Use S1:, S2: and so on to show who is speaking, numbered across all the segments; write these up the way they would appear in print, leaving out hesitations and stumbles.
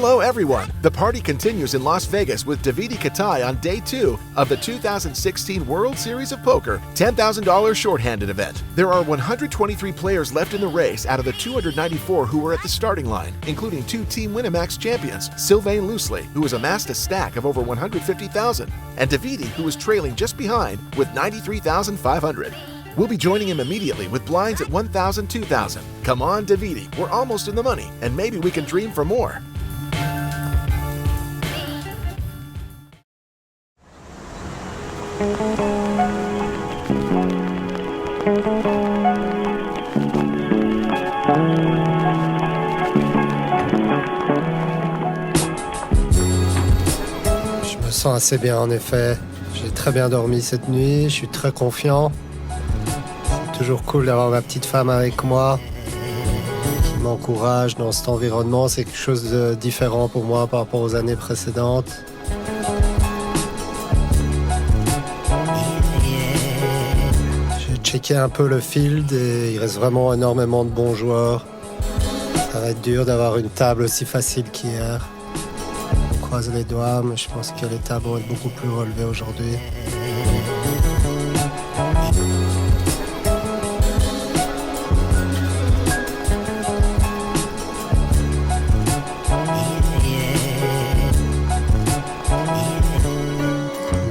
S1: Hello, everyone! The party continues in Las Vegas with Davide Katai on day 2 of the 2016 World Series of Poker $10,000 shorthanded event. There are 123 players left in the race out of the 294 who were at the starting line, including 2 Team Winamax champions, Sylvain Loosely, who has amassed a stack of over $150,000, and Davide, who is trailing just behind with $93,500. We'll be joining him immediately with blinds at $1,000, $2,000. Come on, Davide, we're almost in the money, and maybe we can dream for more.
S2: Je me sens assez bien en effet. J'ai très bien dormi cette nuit, je suis très confiant. C'est toujours cool d'avoir ma petite femme avec moi qui m'encourage dans cet environnement. C'est quelque chose de différent pour moi par rapport aux années précédentes. J'ai checké un peu le field et il reste vraiment énormément de bons joueurs. Ça va être dur d'avoir une table aussi facile qu'hier. On croise les doigts, mais je pense que les tables vont être beaucoup plus relevées aujourd'hui.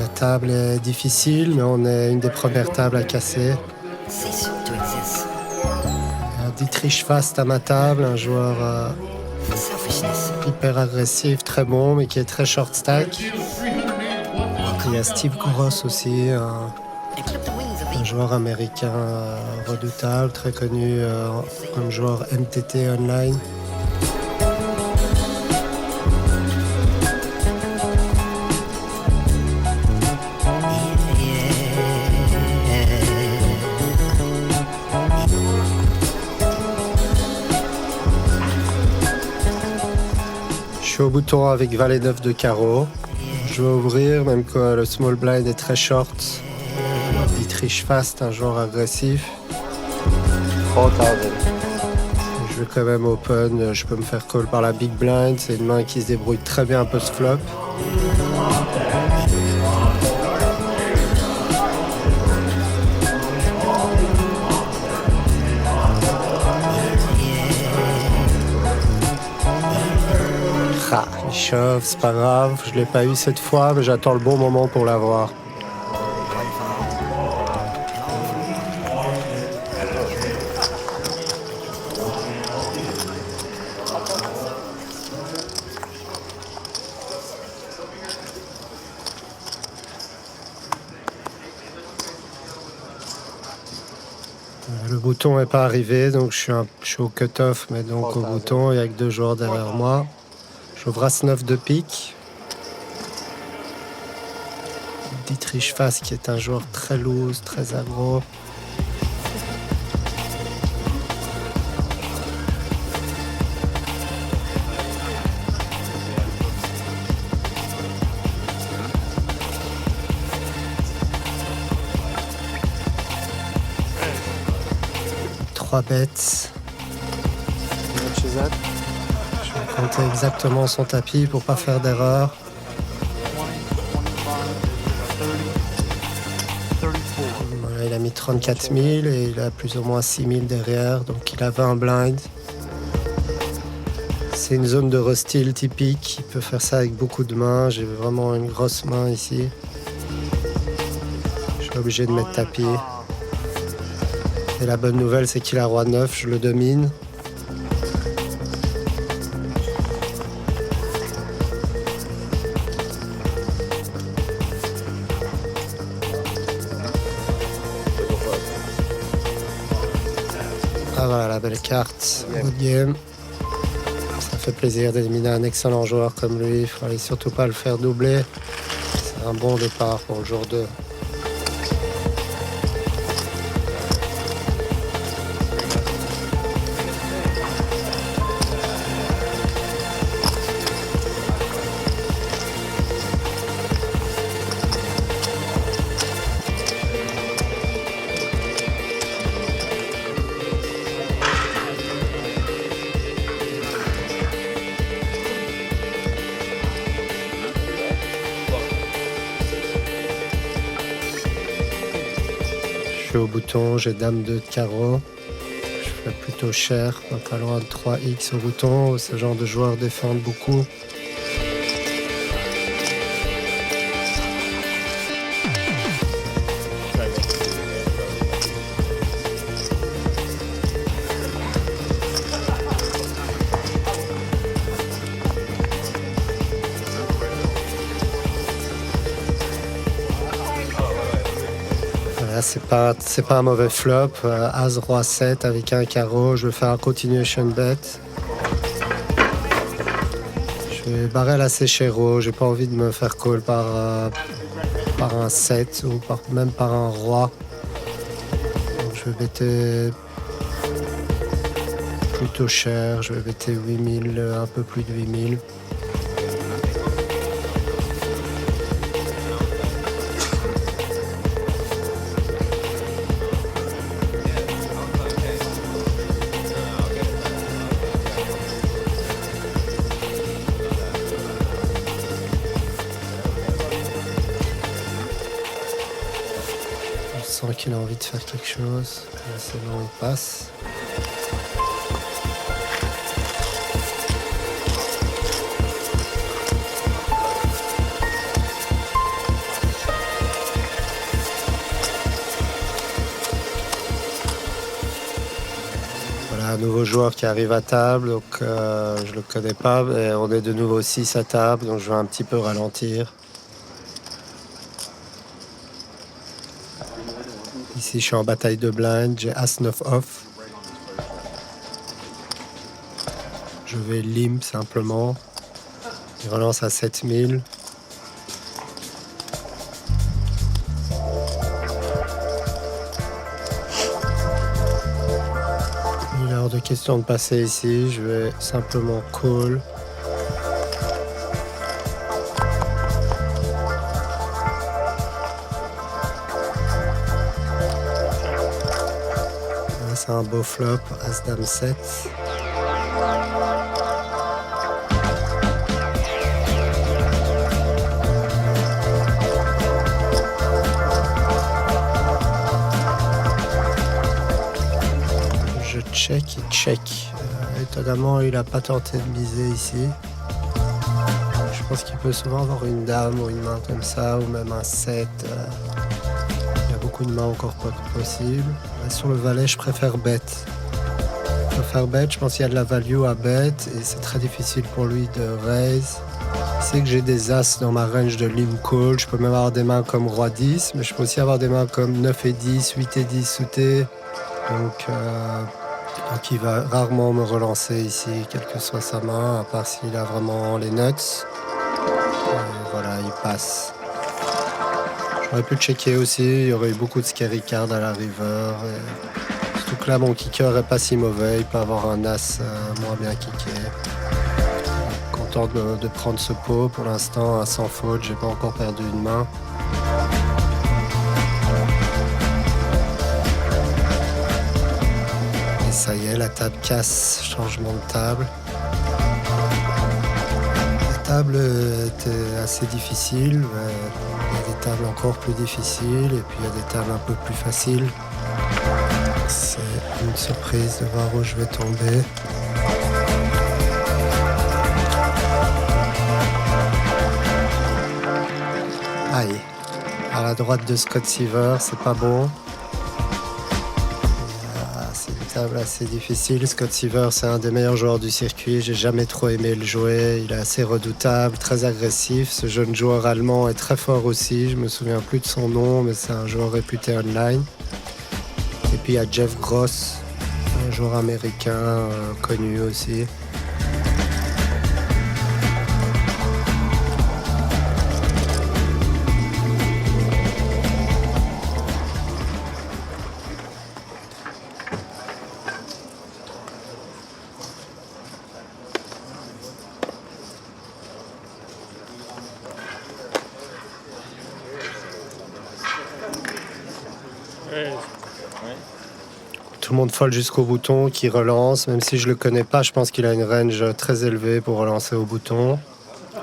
S2: La table est difficile, mais on est une des premières tables à casser. Dietrich Fast à ma table, un joueur hyper agressif, très bon, mais qui est très short stack. Il y a Steve Kouros aussi, un joueur américain redoutable, très connu comme joueur MTT online. Je suis au bouton avec valet 9 de carreau. Je vais ouvrir, même que le small blind est très short. Dietrich Fast, un joueur agressif. Je vais quand même open, je peux me faire call par la big blind. C'est une main qui se débrouille très bien post-flop. Il chauffe, c'est pas grave, je l'ai pas eu cette fois, mais j'attends le bon moment pour l'avoir. Le bouton n'est pas arrivé, donc je suis au cut-off, mais donc au bouton, il n'y a que 2 joueurs derrière moi. J'ouvre As-9 de pique. Dietrich Fast qui est un joueur très loose, très aggro. Trois bêtes. Je vais compter exactement son tapis pour pas faire d'erreur. Voilà, il a mis 34 000 et il a plus ou moins 6 000 derrière, donc il a 20 blinds. C'est une zone de restyle typique, il peut faire ça avec beaucoup de mains. J'ai vraiment une grosse main ici. Je suis obligé de mettre tapis. Et la bonne nouvelle, c'est qu'il a roi 9, je le domine. Ah voilà, la belle carte. Good game. Ça fait plaisir d'éliminer un excellent joueur comme lui. Il ne fallait surtout pas le faire doubler. C'est un bon départ pour le jour 2. suis au bouton, j'ai dame 2 de carreau. Je fais plutôt cher, pas loin de 3x au bouton. Ce genre de joueurs défendent beaucoup. Voilà, c'est pas un mauvais flop. As, roi, 7 avec un carreau. Je vais faire un continuation bet. Je vais barrer la séchéro. J'ai pas envie de me faire call par un 7 ou même par un roi. Donc je vais bêter plutôt cher. Je vais bêter 8000, un peu plus de 8000. Je sens qu'il a envie de faire quelque chose. C'est bon, il passe. Voilà, un nouveau joueur qui arrive à table, donc je le connais pas. Mais on est de nouveau 6 à table, donc je vais un petit peu ralentir. Ici, je suis en bataille de blind, j'ai As-9 off. Je vais limp simplement. Il relance à 7000. Il est hors de question de passer ici, je vais simplement call. C'est un beau flop, As-Dame 7. Je check, il check. Étonnamment, il n'a pas tenté de miser ici. Je pense qu'il peut souvent avoir une dame ou une main comme ça, ou même un 7. Il y a beaucoup de mains encore pas possibles. Sur le valet, je préfère bet. Je pense qu'il y a de la value à bet et c'est très difficile pour lui de raise. Il sait que j'ai des as dans ma range de limp call. Je peux même avoir des mains comme roi 10, mais je peux aussi avoir des mains comme 9 et 10, 8 et 10 soutés. Donc il va rarement me relancer ici, quelle que soit sa main, à part s'il a vraiment les nuts. Et voilà, il passe. J'aurais pu le checker aussi, il y aurait eu beaucoup de scary cards à la river. Surtout que là, mon kicker est pas si mauvais, il peut avoir un as moins bien kické. Content de prendre ce pot pour l'instant, sans faute, j'ai pas encore perdu une main. Et ça y est, la table casse, changement de table. La table était assez difficile. Il y a des tables encore plus difficiles et puis il y a des tables un peu plus faciles. C'est une surprise de voir où je vais tomber. Aïe, à la droite de Scott Siever, c'est pas bon. C'est une table assez difficile. Scott Siever, c'est un des meilleurs joueurs du circuit. J'ai jamais trop aimé le jouer. Il est assez redoutable, très agressif. Ce jeune joueur allemand est très fort aussi. Je me souviens plus de son nom, mais c'est un joueur réputé online. Et puis il y a Jeff Gross, un joueur américain connu aussi. Tout le monde fold jusqu'au bouton qui relance. Même si je le connais pas, je pense qu'il a une range très élevée pour relancer au bouton.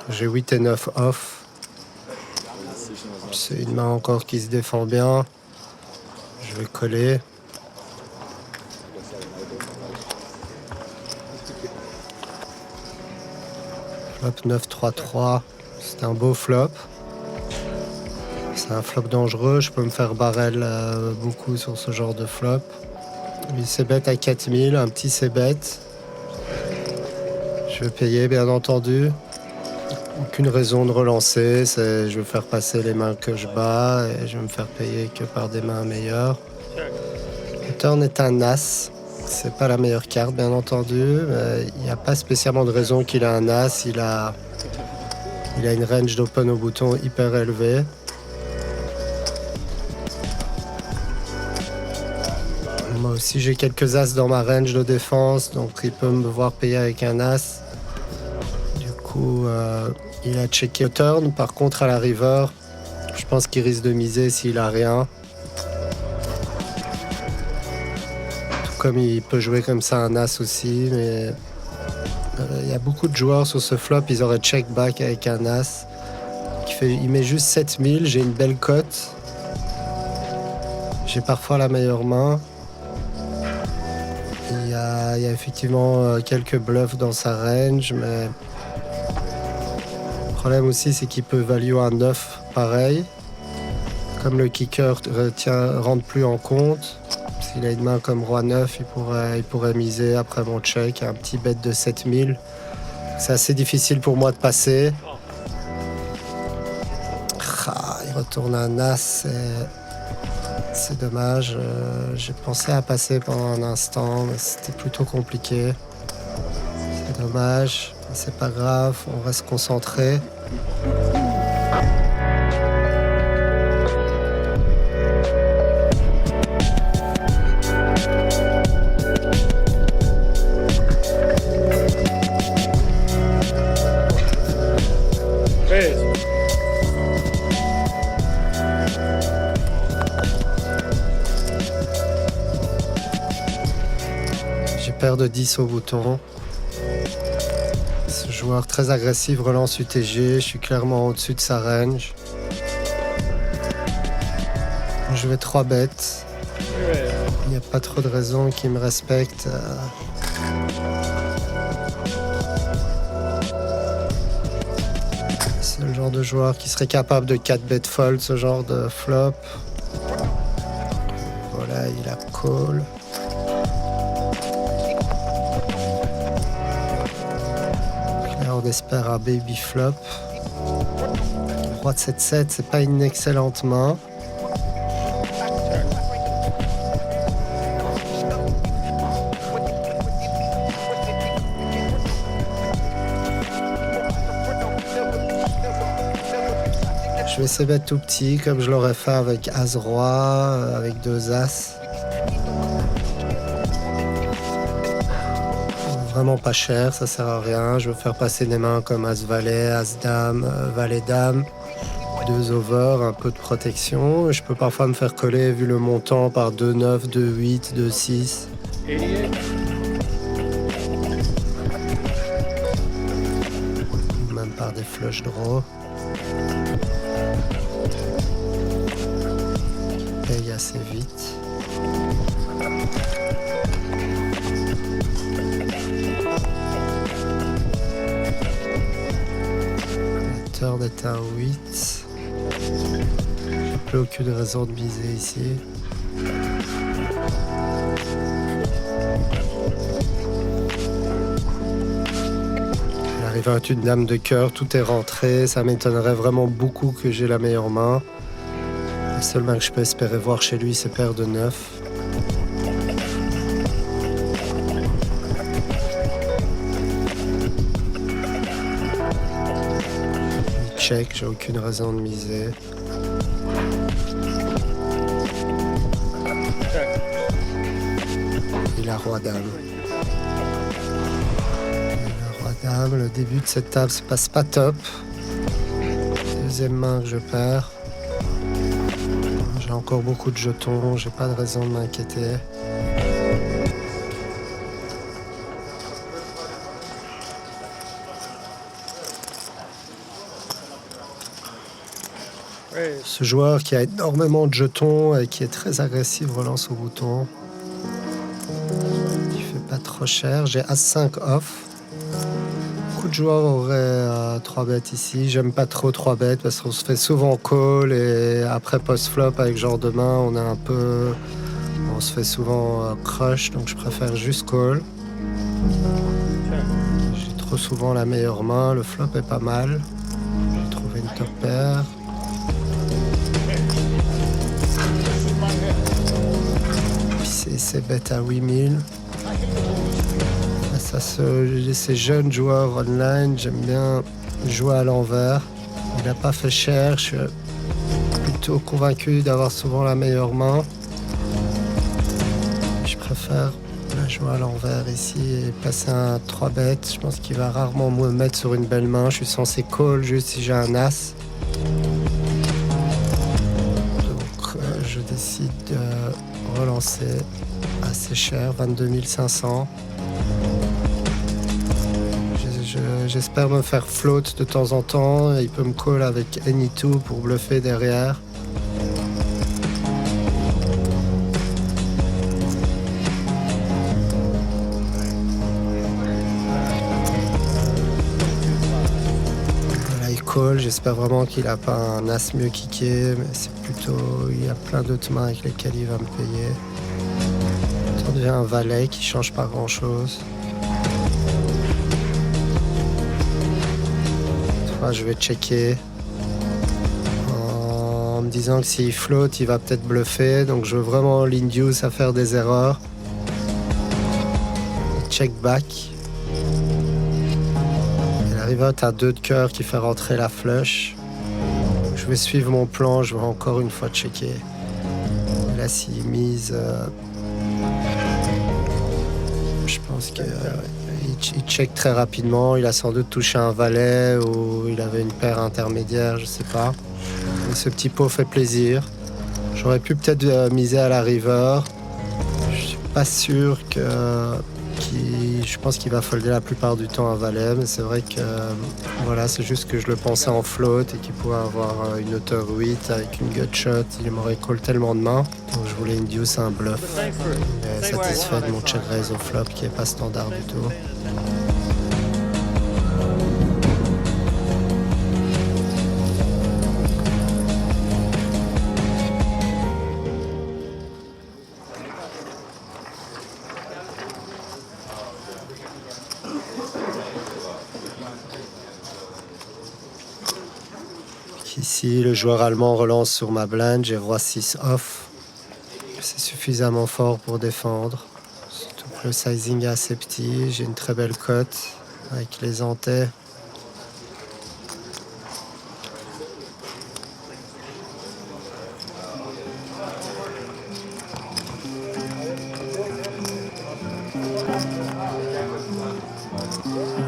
S2: J'ai 8 et 9 off. C'est une main encore qui se défend bien. Je Je vais coller. Flop 9-3-3. C'est un beau flop. C'est un flop dangereux. Je peux me faire barrel beaucoup sur ce genre de flop. Il c-bet à 4000, un petit c-bet. Je vais payer, bien entendu. Aucune raison de relancer. Je vais faire passer les mains que je bats et je vais me faire payer que par des mains meilleures. Le turn est un as. C'est pas la meilleure carte, bien entendu. Mais il n'y a pas spécialement de raison qu'il a un as. Il a une range d'open au bouton hyper élevée. Moi aussi, j'ai quelques as dans ma range de défense, donc il peut me voir payer avec un as. Du coup, il a checké le turn. Par contre, à la river, je pense qu'il risque de miser s'il a rien. Tout comme il peut jouer comme ça un as aussi, mais il y a beaucoup de joueurs sur ce flop, ils auraient check back avec un as. Il met juste 7000, j'ai une belle cote. J'ai parfois la meilleure main. Il y a effectivement quelques bluffs dans sa range, mais le problème aussi c'est qu'il peut value un 9 pareil. Comme le kicker rentre plus en compte, s'il a une main comme roi 9, il pourrait miser après mon check, un petit bet de 7000. C'est assez difficile pour moi de passer. Il retourne un as, c'est dommage. J'ai pensé à passer pendant un instant, mais c'était plutôt compliqué. C'est dommage, mais c'est pas grave, on reste concentré. Paire de 10 au bouton. Ce joueur très agressif relance UTG. Je suis clairement au-dessus de sa range. Je vais 3 bêtes. Il n'y a pas trop de raison qu'il me respecte. C'est le genre de joueur qui serait capable de 4 bêtes fold, ce genre de flop. Voilà, il a call. On espère un baby flop. Roi de 7-7, c'est pas une excellente main. Je vais c-bet tout petit comme je l'aurais fait avec As-Roi, avec 2 As. Vraiment pas cher, ça sert à rien. Je veux faire passer des mains comme As-Valet, As-Dame, Valet-Dame. 2 over, un peu de protection. Je peux parfois me faire coller, vu le montant, par 2-9, 2-8, 2-6. Même par des flush draws. Qui paye assez vite. Le turn est un 8. J'ai plus aucune raison de miser ici. Il arrive à une dame de cœur, tout est rentré. Ça m'étonnerait vraiment beaucoup que j'ai la meilleure main. La seule main que je peux espérer voir chez lui, c'est paire de 9. Check, j'ai aucune raison de miser. Il a roi-dame. Roi-dame, le début de cette table se passe pas top. Deuxième main que je perds. J'ai encore beaucoup de jetons, j'ai pas de raison de m'inquiéter. Ce joueur qui a énormément de jetons et qui est très agressif relance au bouton. Il fait pas trop cher. J'ai As-5 off. Beaucoup de joueurs auraient 3 bêtes ici. J'aime pas trop 3 bêtes parce qu'on se fait souvent call et après post-flop avec genre de main, on se fait souvent crush, donc je préfère juste call. J'ai trop souvent la meilleure main. Le flop est pas mal. J'ai trouvé une top pair. C'est bête à 8000. Ça, ces jeunes joueurs online, j'aime bien jouer à l'envers. Il n'a pas fait cher, je suis plutôt convaincu d'avoir souvent la meilleure main. Je préfère jouer à l'envers ici et passer un 3 bêtes. Je pense qu'il va rarement me mettre sur une belle main. Je suis censé call juste si j'ai un as. Donc je décide de relancer assez cher, 22 500. J'espère me faire float de temps en temps. Il peut me call avec Any2 pour bluffer derrière. Voilà, il call. J'espère vraiment qu'il n'a pas un as mieux kické, mais c'est plutôt... Il y a plein d'autres mains avec lesquelles il va me payer. Ça devient un valet qui change pas grand-chose. Je vais checker en me disant que s'il flotte, il va peut-être bluffer. Donc je veux vraiment l'induce à faire des erreurs. Check back. Et la river a 2 de cœur qui fait rentrer la flush. Je vais suivre mon plan, je vais encore une fois checker. Et là, s'il mise, je pense que... Il check très rapidement, il a sans doute touché un valet ou il avait une paire intermédiaire, je sais pas. Mais ce petit pot fait plaisir. J'aurais pu peut-être miser à la river. Je suis pas sûr je pense qu'il va folder la plupart du temps un valet, mais c'est vrai que voilà, c'est juste que je le pensais en float et qu'il pouvait avoir une hauteur 8 avec une gutshot. Il m'aurait call tellement de mains. Donc je voulais induce un bluff. Il est satisfait de mon check raise au flop qui est pas standard du tout. Ici, le joueur allemand relance sur ma blind, j'ai roi 6 off. C'est suffisamment fort pour défendre. Surtout que le sizing est assez petit, j'ai une très belle cote avec les antais.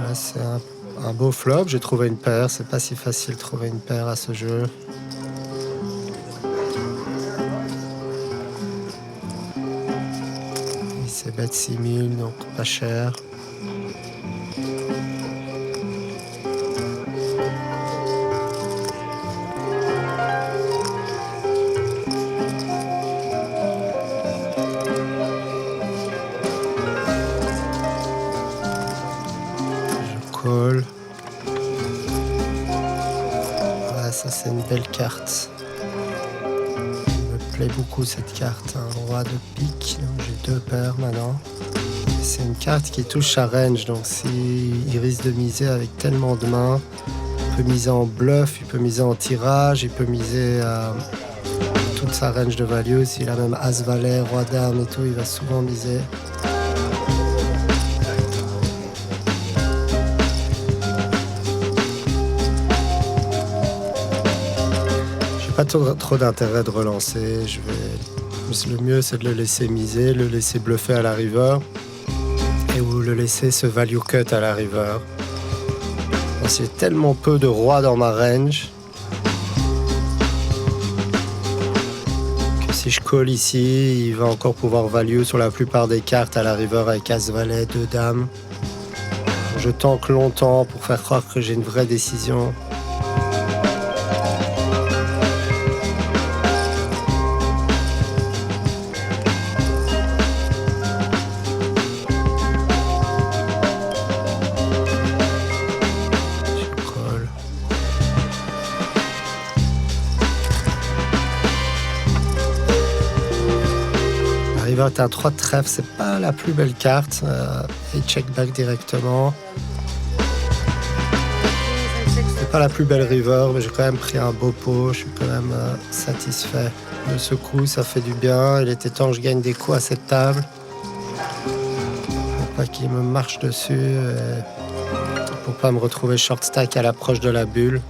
S2: Là, c'est un beau flop, j'ai trouvé une paire, c'est pas si facile de trouver une paire à ce jeu. Il s'est bet 6000, donc pas cher. Je call. Ça c'est une belle carte. Il me plaît beaucoup cette carte. Un roi de pique, donc j'ai 2 paires maintenant. Et c'est une carte qui touche à range, donc s'il risque de miser avec tellement de mains, il peut miser en bluff, il peut miser en tirage, il peut miser à toute sa range de value. S'il a même as-valet, roi-dame et tout, il va souvent miser. Pas trop d'intérêt de relancer. Le mieux, c'est de le laisser miser, le laisser bluffer à la river et ou le laisser se value cut à la river. J'ai tellement peu de rois dans ma range que si je call ici, il va encore pouvoir value sur la plupart des cartes à la river avec as-valet, 2 dames. Je tank longtemps pour faire croire que j'ai une vraie décision. river est un 3 de trèfle, c'est pas la plus belle carte. Et check back directement. C'est pas la plus belle river, mais j'ai quand même pris un beau pot. Je suis quand même satisfait de ce coup, ça fait du bien. Il était temps que je gagne des coups à cette table. Pour pas qu'il me marche dessus. Pour pas me retrouver short stack à l'approche de la bulle.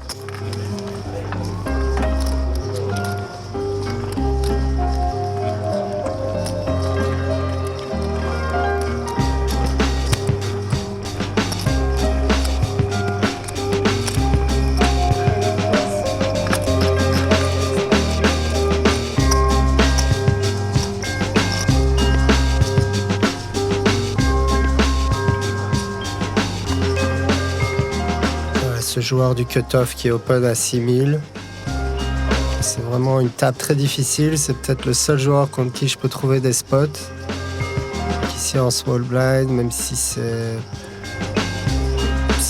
S2: Ce joueur du cut-off qui est open à 6000. C'est vraiment une table très difficile. C'est peut-être le seul joueur contre qui je peux trouver des spots. Ici en small blind, même si c'est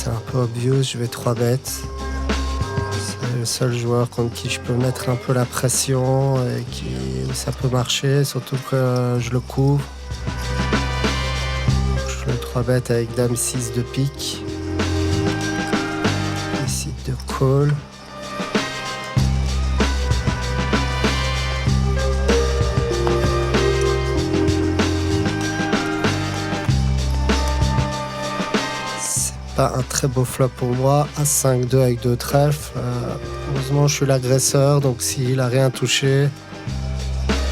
S2: un peu obvious, je vais 3 bêtes. C'est le seul joueur contre qui je peux mettre un peu la pression et où ça peut marcher, surtout que je le couvre. Je fais 3 bêtes avec dame 6 de pique. De call. C'est pas un très beau flop pour moi. À 5-2 avec 2 trèfles. Heureusement, je suis l'agresseur, donc s'il a rien touché,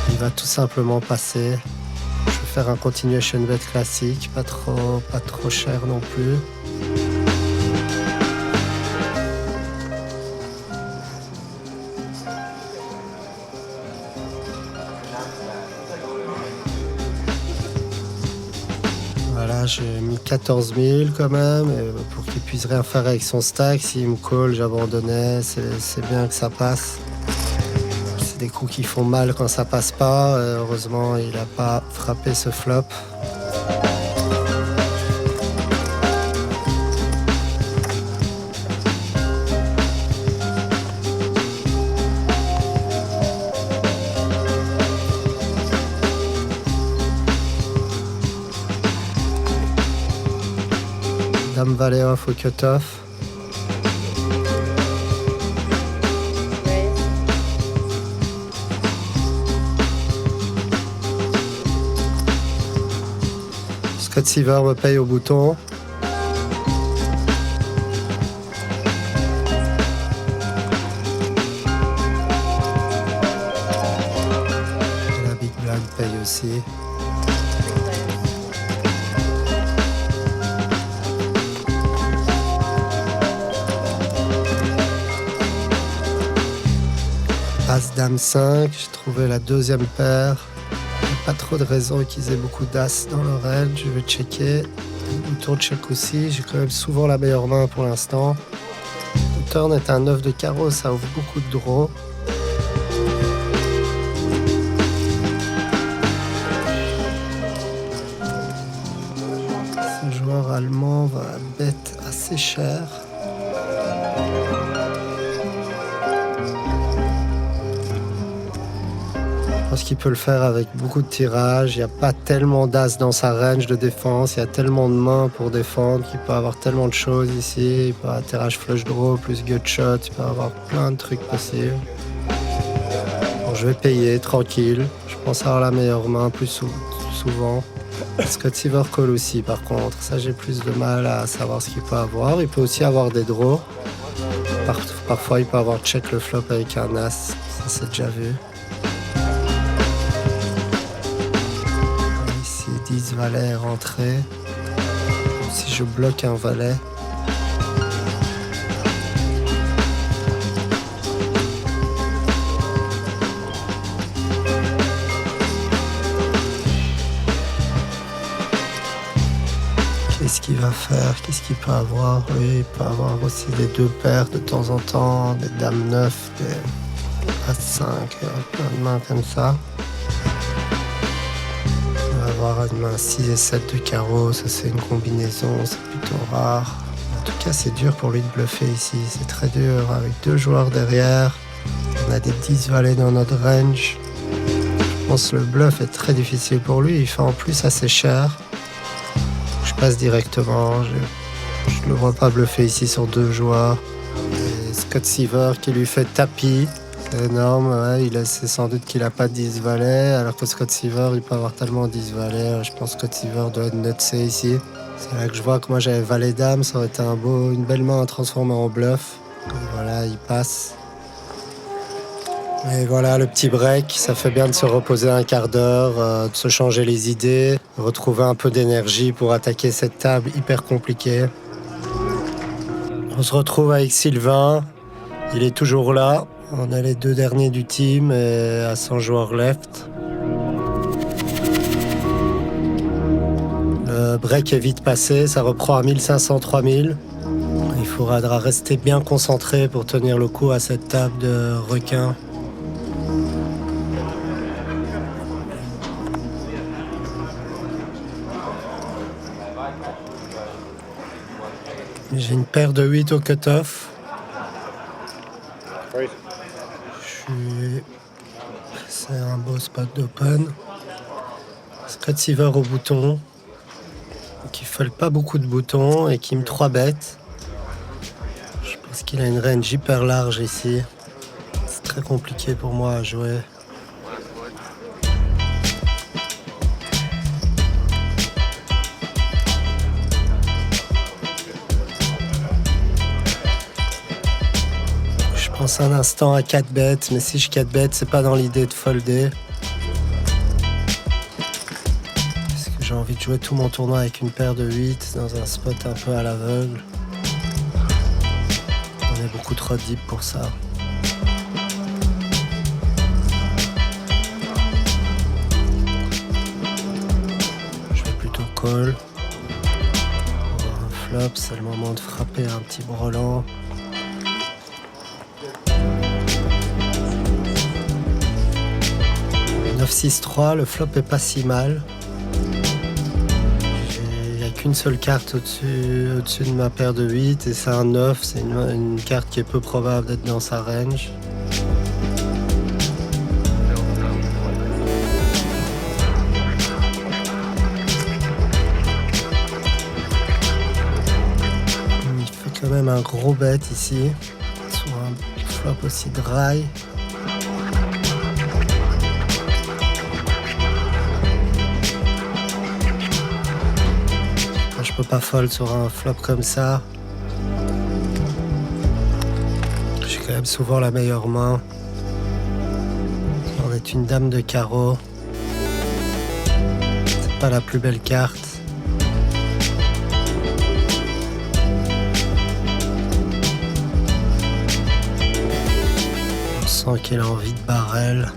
S2: il va tout simplement passer. Je vais faire un continuation bet classique, pas trop cher non plus. Voilà, j'ai mis 14 000 quand même, et pour qu'il puisse rien faire avec son stack. S'il me call, j'abandonnais, c'est bien que ça passe. C'est des coups qui font mal quand ça passe pas. Heureusement, il n'a pas frappé ce flop. Dame valet off au cut-off. Scott Seaver me paye au bouton. Et la big blind paye aussi. As dame 5, j'ai trouvé la deuxième paire. Il n'y a pas trop de raison qu'ils aient beaucoup d'as dans le range. Je vais checker. Le bouton check aussi. J'ai quand même souvent la meilleure main pour l'instant. Le turn est un 9 de carreau, ça ouvre beaucoup de draws. Ce joueur allemand va bet assez cher. Je pense qu'il peut le faire avec beaucoup de tirages. Il n'y a pas tellement d'as dans sa range de défense. Il y a tellement de mains pour défendre qu'il peut avoir tellement de choses ici. Il peut avoir tirage flush draw plus gut shot. Il peut avoir plein de trucs possibles. Bon, je vais payer tranquille. Je pense avoir la meilleure main plus souvent. Scott Seaver call aussi par contre. Ça, j'ai plus de mal à savoir ce qu'il peut avoir. Il peut aussi avoir des draws. Parfois, il peut avoir check le flop avec un as. Ça, c'est déjà vu. 10 valets est rentré. Si je bloque un valet, qu'est-ce qu'il va faire? Qu'est-ce qu'il peut avoir? Oui, il peut avoir aussi des 2 paires de temps en temps, des dames 9, des as 5, plein de mains comme ça. Avoir une main 6 et 7 de carreau, ça c'est une combinaison, c'est plutôt rare. En tout cas, c'est dur pour lui de bluffer ici, c'est très dur avec 2 joueurs derrière. On a des 10 valets dans notre range. Je Je pense que le bluff est très difficile pour lui. Il fait en plus assez cher. Je passe directement. Je ne le vois pas bluffer ici sur 2 joueurs. Et Scott Seaver qui lui fait tapis. C'est énorme. Ouais, c'est sans doute qu'il n'a pas 10 valets. Alors que Scott Seaver, il peut avoir tellement 10 valets. Je pense que Scott Seaver doit être nutsé ici. C'est là que je vois que moi j'avais valet dame. Ça aurait été une belle main à transformer en bluff. Et voilà, il passe. Et voilà, le petit break, ça fait bien de se reposer un quart d'heure, de se changer les idées, retrouver un peu d'énergie pour attaquer cette table hyper compliquée. On se retrouve avec Sylvain, il est toujours là. On est les 2 derniers du team et à 100 joueurs left. Le break est vite passé, ça reprend à 1500-3000. Il faudra rester bien concentré pour tenir le coup à cette table de requin. J'ai une paire de 8 au cut-off. C'est un beau spot d'open. Scott Seaver au bouton, qui ne fold pas beaucoup de boutons et qui me 3-bet. Je pense qu'il a une range hyper large ici. C'est très compliqué pour moi à jouer. Je pense un instant à 4 bets, mais si je 4 bets, c'est pas dans l'idée de folder. Parce que j'ai envie de jouer tout mon tournoi avec une paire de 8 dans un spot un peu à l'aveugle. On est beaucoup trop deep pour ça. Je vais plutôt call. Pour avoir un flop, c'est le moment de frapper un petit brelan. « 9-6-3, le flop est pas si mal. Il n'y a qu'une seule carte au-dessus de ma paire de 8 et c'est un 9, c'est une carte qui est peu probable d'être dans sa range. Il fait quand même un gros bet ici, sur un flop aussi dry. Je peux pas fold sur un flop comme ça. J'ai quand même souvent la meilleure main. On est une dame de carreau. C'est pas la plus belle carte. On sent qu'il a envie de barrel.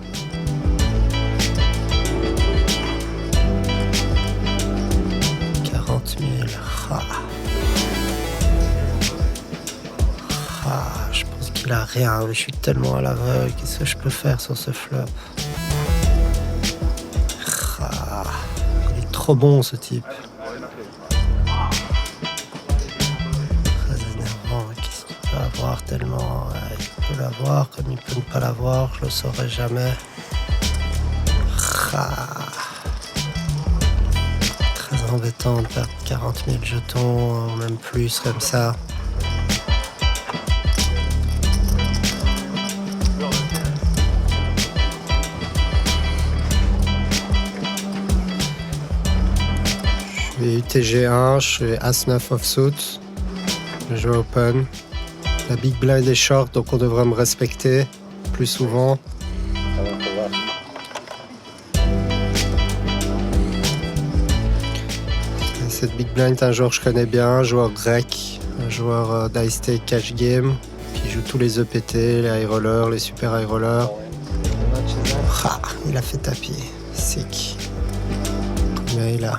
S2: Je pense qu'il a rien. Je suis tellement à l'aveugle. Qu'est-ce que je peux faire sur ce flop? Il est trop bon ce type. Très énervant. Qu'est-ce qu'il peut avoir tellement? Il peut l'avoir comme il peut ne pas l'avoir. Je le saurai jamais. Très embêtant de perdre 40 000 jetons, même plus comme ça. Je suis UTG1, je suis As-9 offsuit. Je joue open. La big blind est short, donc on devrait me respecter plus souvent. Cette big blind est un joueur que je connais bien, un joueur grec, un joueur d'Ice Take Cash Game, qui joue tous les EPT, les high rollers, les super high rollers. Il a fait tapis, sick. Combien il a?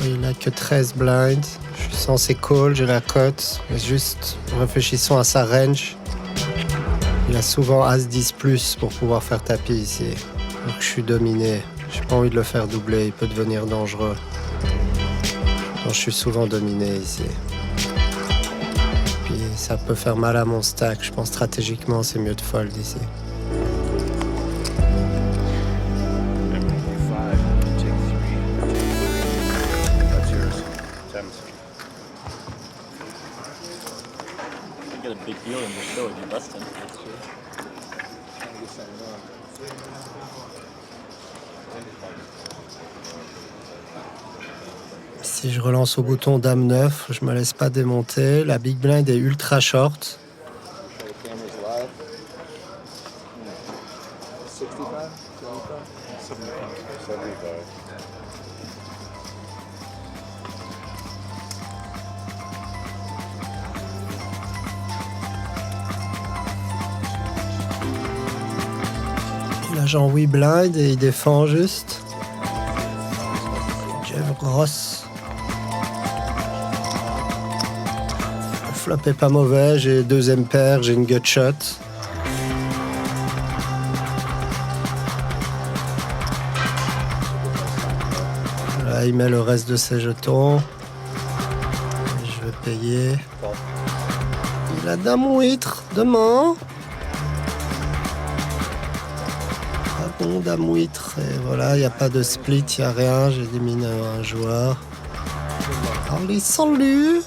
S2: Il a que 13 blinds. Je suis censé call, j'ai la cote. Mais juste, réfléchissons à sa range. Il a souvent As-10 plus pour pouvoir faire tapis ici. Donc je suis dominé. J'ai pas envie de le faire doubler, il peut devenir dangereux. Donc je suis souvent dominé ici. Puis ça peut faire mal à mon stack. Je pense stratégiquement c'est mieux de fold ici.
S3: big deal in the show du Boston.
S2: Si je relance au bouton Dame 9, je me laisse pas démonter. La big blind est ultra short. L'agent oui blind et il défend juste. Jeff Gross. Le flop est pas mauvais, j'ai 2 paires, j'ai une gut shot. Là, il met le reste de ses jetons. Et je vais payer. Il a dame huître demain. Dame huître, et voilà, il n'y a pas de split, il n'y a rien, j'élimine un joueur. Allez, salut!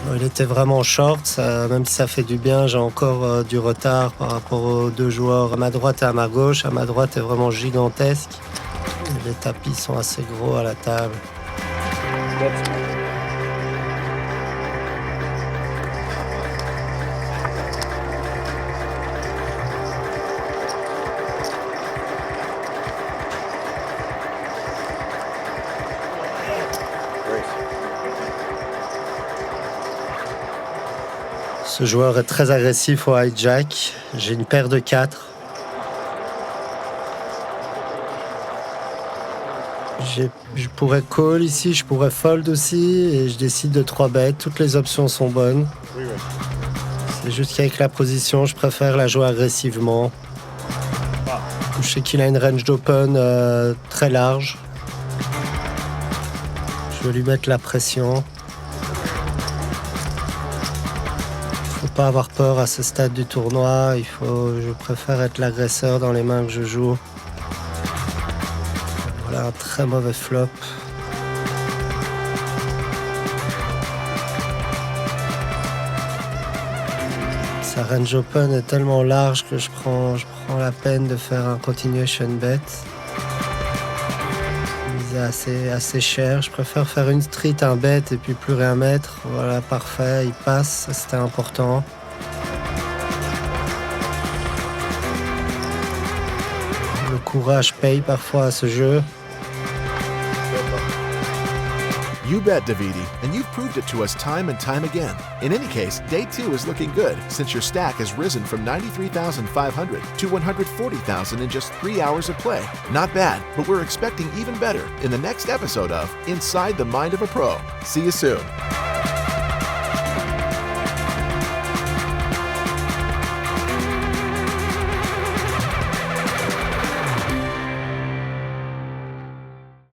S2: Bon, il était vraiment short, ça, même si ça fait du bien, j'ai encore du retard par rapport aux 2 joueurs à ma droite et à ma gauche. À ma droite est vraiment gigantesque. Et les tapis sont assez gros à la table. Ce joueur est très agressif au hijack. J'ai une paire de 4. Je pourrais call ici, je pourrais fold aussi, et je décide de 3 bêtes. Toutes les options sont bonnes. C'est juste qu'avec la position, je préfère la jouer agressivement. Je sais qu'il a une range d'open très large. Je vais lui mettre la pression. Faut pas avoir peur à ce stade du tournoi. Je préfère être l'agresseur dans les mains que je joue. Voilà un très mauvais flop. Sa range open est tellement large que je prends la peine de faire un continuation bet. C'est assez cher. Je préfère faire une street, un bet et puis plus rien mettre. Voilà, parfait, il passe, ça, c'était important. Le courage paye parfois à ce jeu.
S1: You bet, Davidi, and you've proved it to us time and time again. In any case, day 2 is looking good since your stack has risen from 93,500 to 140,000 in just 3 hours of play. Not bad, but we're expecting even better in the next episode of Inside the Mind of a Pro. See you soon.